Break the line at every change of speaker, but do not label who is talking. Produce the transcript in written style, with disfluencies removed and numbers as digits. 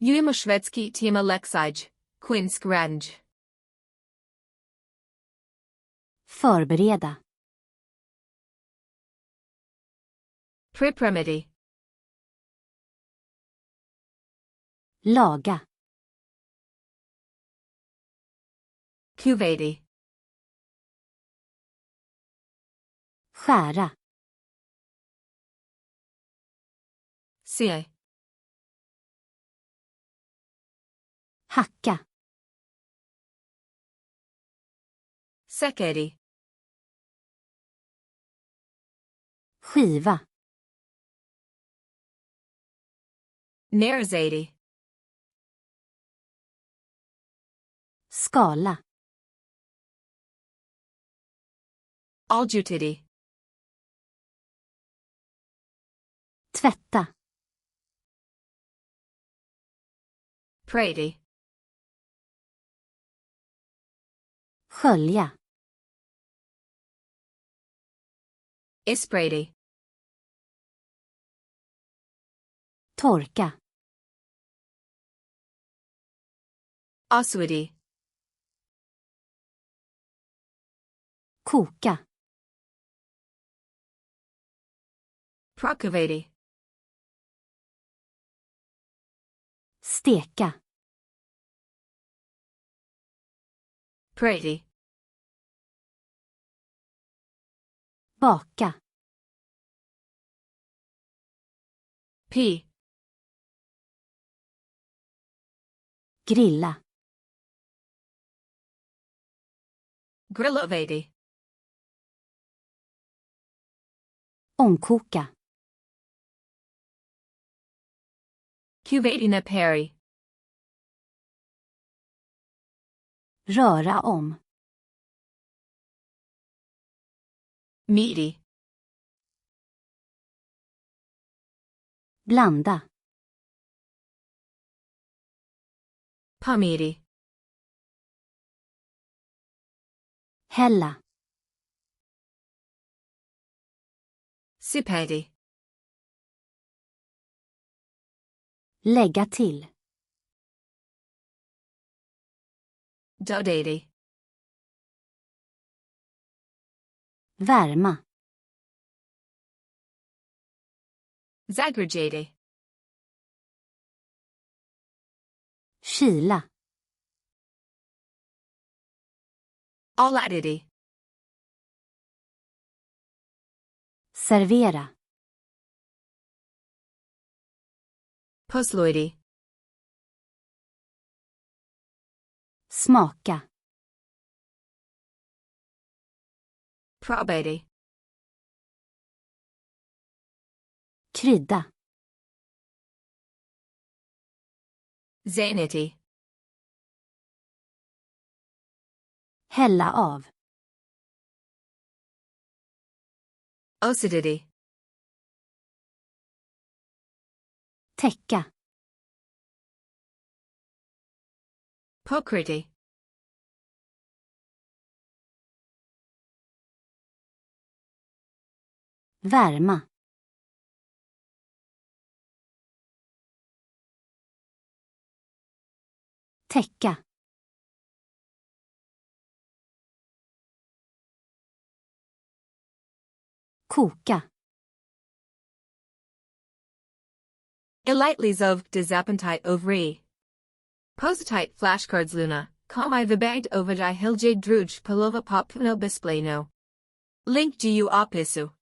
Uimo Švedski tema leksij, Kuhinjske radnje.
Förbereda.
Pripremiti.
Laga.
Kuvati.
Skära.
Sie.
Hacka.
Sekeri.
Skiva.
Nerzati.
Skala.
Aljutiti.
Tvätta.
Prati.
Skölja.
Isprati.
Torka.
Aswadi.
Koka.
Prakavati.
Steka.
Prati.
Baka.
P.
Grilla.
Grillovati.
Omkoka.
Kuvatina peri.
Röra om.
Meaty.
Blanda.
Pamiti.
Hälla.
Sipati.
Lägga till.
Dodati.
Värma.
Zagrajati.
Kyla.
Alatiti.
Servera.
Pusloidi.
Smaka.
Probati.
Krydda.
Zanity.
Hälla av.
Ocidity.
Täcka.
Pokriti.
Värma. Täcka. Koka.
Elitely zov dezapentit ovri. Positit flashcards luna, komai vibagd ovajai hiljade druj palova popno bispleno. Link gu opisu.